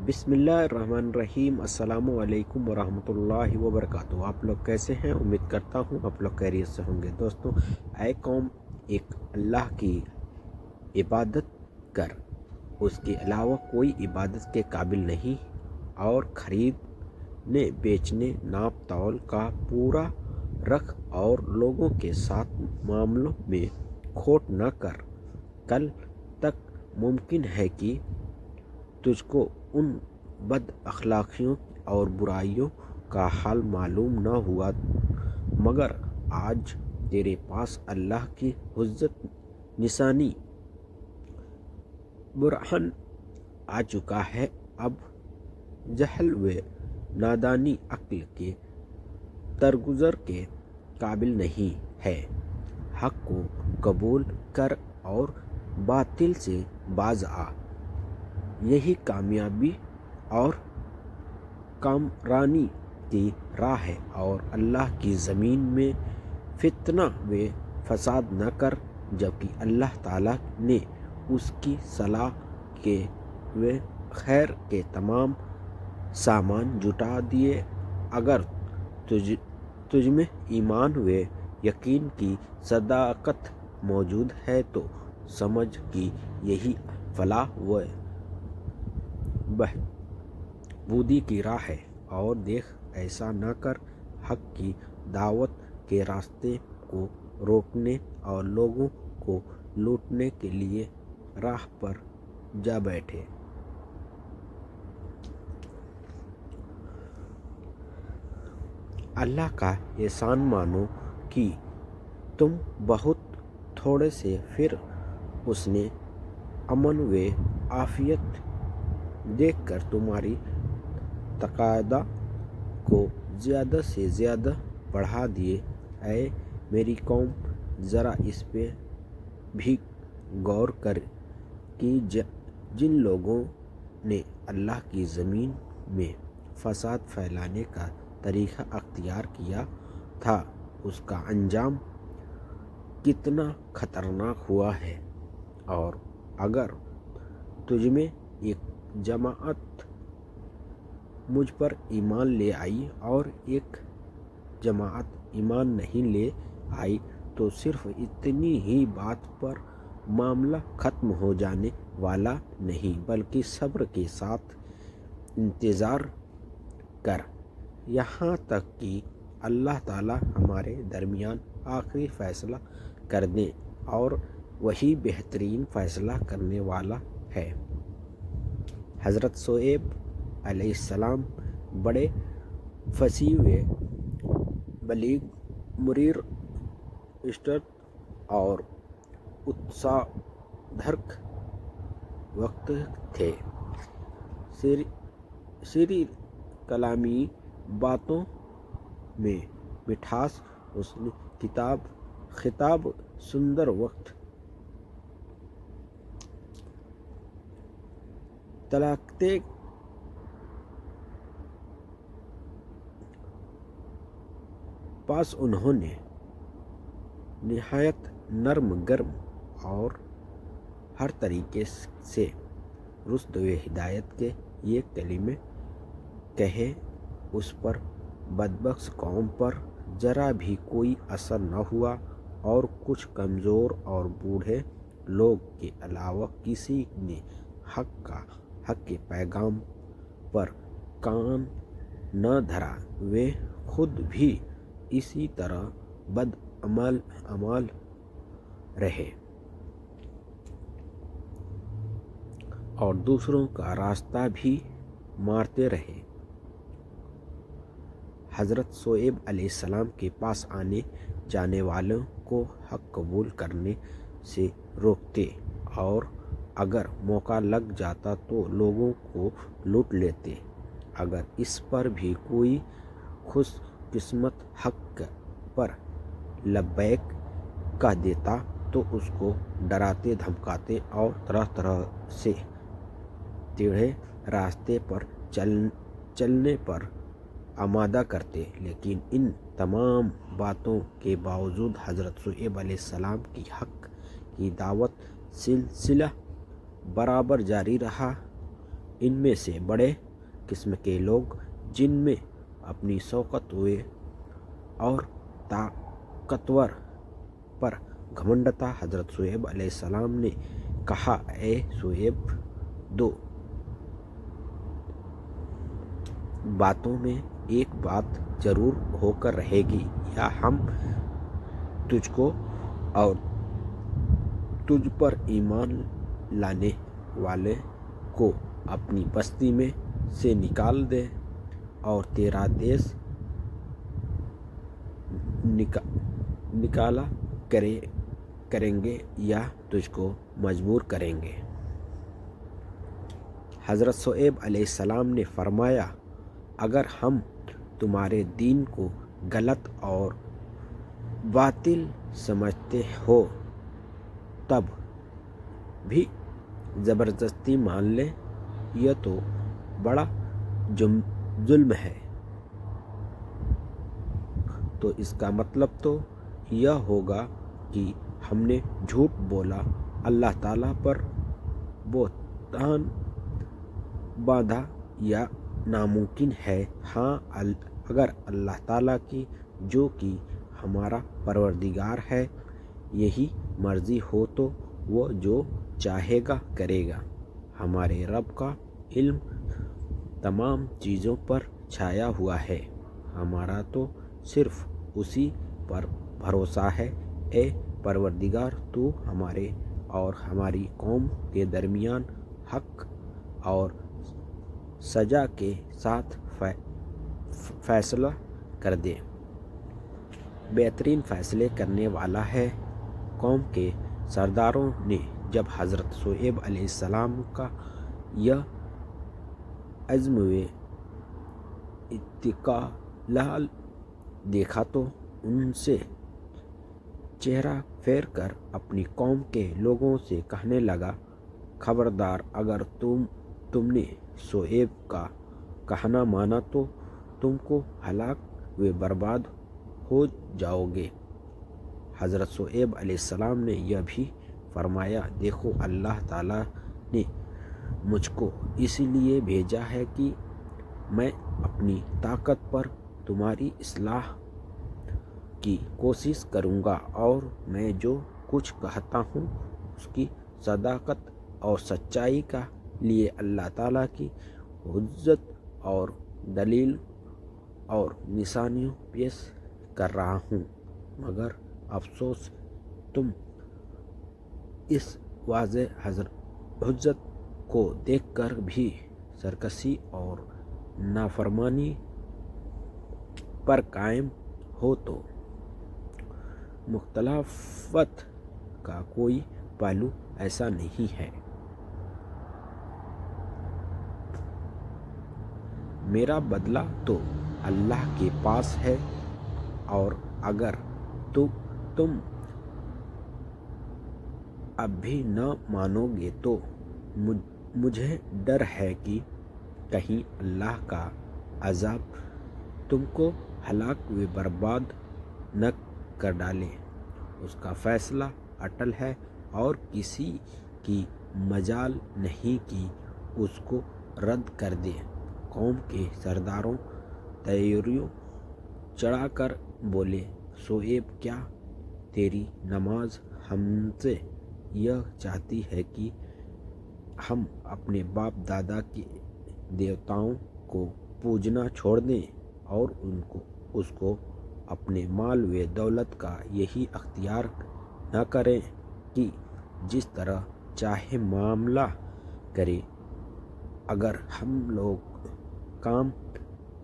بسم اللہ الرحمن الرحیم۔ السلام علیکم ورحمۃ اللہ وبرکاتہ۔ آپ لوگ کیسے ہیں؟ امید کرتا ہوں آپ لوگ خیریت سے ہوں گے۔ دوستوں، اے قوم، ایک اللہ کی عبادت کر، اس کے علاوہ کوئی عبادت کے قابل نہیں، اور خریدنے بیچنے ناپ تول کا پورا رکھ، اور لوگوں کے ساتھ معاملوں میں کھوٹ نہ کر۔ کل تک ممکن ہے کہ تجھ کو ان بد اخلاقیوں اور برائیوں کا حل معلوم نہ ہوا، مگر آج تیرے پاس اللہ کی حجت نشانی برہان آ چکا ہے۔ اب جہل و نادانی عقل کے درگزر کے قابل نہیں ہے۔ حق کو قبول کر اور باطل سے باز آ، یہی کامیابی اور کامرانی کی راہ ہے۔ اور اللہ کی زمین میں فتنہ و فساد نہ کر، جبکہ اللہ تعالیٰ نے اس کی صلاح کے و خیر کے تمام سامان جٹا دیے۔ اگر تجھ میں ایمان و یقین کی صداقت موجود ہے تو سمجھ کہ یہی فلاح و بہبودی کی راہ ہے، اور دیکھ ایسا نہ کر حق کی دعوت کے راستے کو روکنے اور لوگوں کو لوٹنے کے لیے راہ پر جا بیٹھے۔ اللہ کا احسان مانو کہ تم بہت تھوڑے سے، پھر اس نے امن و عافیت دیکھ کر تمہاری تقاضا کو زیادہ سے زیادہ بڑھا دیے۔ اے میری قوم، ذرا اس پہ بھی غور کر کہ جن لوگوں نے اللہ کی زمین میں فساد پھیلانے کا طریقہ اختیار کیا تھا، اس کا انجام کتنا خطرناک ہوا ہے۔ اور اگر تجھ میں ایک جماعت مجھ پر ایمان لے آئی اور ایک جماعت ایمان نہیں لے آئی، تو صرف اتنی ہی بات پر معاملہ ختم ہو جانے والا نہیں، بلکہ صبر کے ساتھ انتظار کر، یہاں تک کہ اللہ تعالیٰ ہمارے درمیان آخری فیصلہ کر دے، اور وہی بہترین فیصلہ کرنے والا ہے۔ حضرت شعیب علیہ السلام بڑے فصیح و بلیغ، مریر، اسٹرٹ اور اتسادھارک وقت تھے۔ سری کلامی، باتوں میں مٹھاس، حسن خطاب، سندر وقت، طلاقتیں پاس انہوں نے نہایت نرم گرم اور ہر طریقے سے رشد و ہدایت کے یہ کلمے کہے۔ اس پر بدبخت قوم پر ذرا بھی کوئی اثر نہ ہوا، اور کچھ کمزور اور بوڑھے لوگ کے علاوہ کسی نے حق کے پیغام پر کان نہ دھرا۔ وہ خود بھی اسی طرح بدعمال رہے اور دوسروں کا راستہ بھی مارتے رہے۔ حضرت شعیب علیہ السلام کے پاس آنے جانے والوں کو حق قبول کرنے سے روکتے، اور اگر موقع لگ جاتا تو لوگوں کو لوٹ لیتے۔ اگر اس پر بھی کوئی خوش قسمت حق پر لبیک کہہ دیتا تو اس کو ڈراتے دھمکاتے اور طرح طرح سے ٹیڑھے راستے پر چلنے پر آمادہ کرتے۔ لیکن ان تمام باتوں کے باوجود حضرت شعیب علیہ السلام کی حق کی دعوت سلسلہ برابر جاری رہا۔ ان میں سے بڑے قسم کے لوگ جن میں اپنی شوکت ہوئے اور طاقتور پر گھمنڈ تھا۔ حضرت شعیب علیہ السلام نے کہا، اے شعیب، دو باتوں میں ایک بات ضرور ہو کر رہے گی، یا ہم تجھ کو اور تجھ پر ایمان لانے والے کو اپنی بستی میں سے نکال دیں اور تیرا دیش نکالا کریں گے، یا تجھ کو مجبور کریں گے۔ حضرت شعیب علیہ السلام نے فرمایا، اگر ہم تمہارے دین کو غلط اور باطل سمجھتے ہو تب بھی زبردستی مان لیں، یہ تو بڑا ظلم ہے۔ تو اس کا مطلب تو یہ ہوگا کہ ہم نے جھوٹ بولا، اللہ تعالیٰ پر بہتان باندھا، یا ناممکن ہے۔ ہاں، اگر اللہ تعالیٰ کی، جو کہ ہمارا پروردگار ہے، یہی مرضی ہو تو وہ جو چاہے گا کرے گا۔ ہمارے رب کا علم تمام چیزوں پر چھایا ہوا ہے، ہمارا تو صرف اسی پر بھروسہ ہے۔ اے پروردگار، تو ہمارے اور ہماری قوم کے درمیان حق اور سزا کے ساتھ فیصلہ کر دے۔ بہترین فیصلے کرنے والا ہے۔ قوم کے سرداروں نے جب حضرت شعیب علیہ السلام کا یہ عزم و استقلال دیکھا تو ان سے چہرہ پھیر کر اپنی قوم کے لوگوں سے کہنے لگا، خبردار، اگر تم نے شعیب کا کہنا مانا تو تم کو ہلاک و برباد ہو جاؤ گے۔ حضرت شعیب علیہ السلام نے یہ بھی فرمایا، دیکھو، اللہ تعالیٰ نے مجھ کو اس لیے بھیجا ہے کہ میں اپنی طاقت پر تمہاری اصلاح کی کوشش کروں گا، اور میں جو کچھ کہتا ہوں اس کی صداقت اور سچائی کا لیے اللہ تعالیٰ کی حجت اور دلیل اور نشانیاں پیش کر رہا ہوں، مگر افسوس تم اس واضح حجت کو دیکھ کر بھی سرکشی اور نافرمانی پر قائم ہو۔ تو مخالفت کا کوئی پہلو ایسا نہیں ہے۔ میرا بدلہ تو اللہ کے پاس ہے، اور اگر تم اب بھی نہ مانو گے تو مجھے ڈر ہے کہ کہیں اللہ کا عذاب تم کو ہلاک و برباد نہ کر ڈالے۔ اس کا فیصلہ اٹل ہے، اور کسی کی مجال نہیں کہ اس کو رد کر دے۔ قوم کے سرداروں تیوریوں چڑھا کر بولے، شعیب، کیا تیری نماز ہم سے یہ چاہتی ہے کہ ہم اپنے باپ دادا کے دیوتاؤں کو پوجنا چھوڑ دیں اور اس کو اپنے مال و دولت کا یہی اختیار نہ کریں کہ جس طرح چاہے معاملہ کرے؟ اگر ہم لوگ کام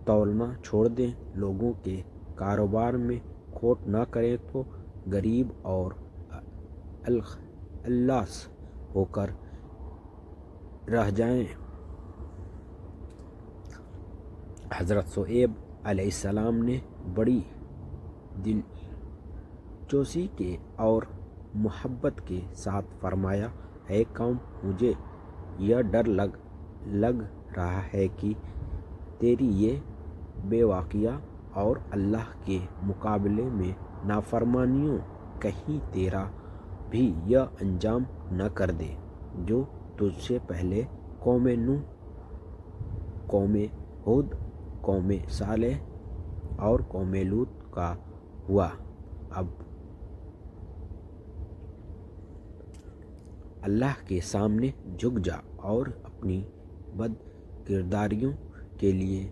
تولنا چھوڑ دیں، لوگوں کے کاروبار میں کھوٹ نہ کریں تو غریب اور افلاس ہو کر رہ جائیں۔ حضرت شعیب علیہ السلام نے بڑی دلچسپی کے اور محبت کے ساتھ فرمایا، اے قوم، مجھے یہ ڈر لگ رہا ہے کہ تیری یہ بے وقوفی اور اللہ کے مقابلے میں نافرمانیوں کہیں تیرا بھی یہ انجام نہ کر دے جو تجھ سے پہلے قوم نوح قوم ہود، قوم صالح اور قوم لوط کا ہوا۔ اب اللہ کے سامنے جھک جا اور اپنی بد کرداریوں کے لیے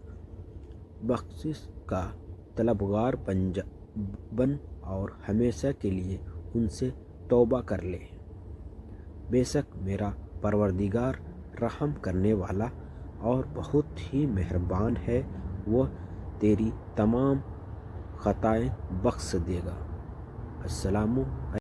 بخشش کا طلبگار بن اور ہمیشہ کے لیے ان سے توبہ کر لے۔ بے شک میرا پروردگار رحم کرنے والا اور بہت ہی مہربان ہے، وہ تیری تمام خطائیں بخش دے گا۔ السلام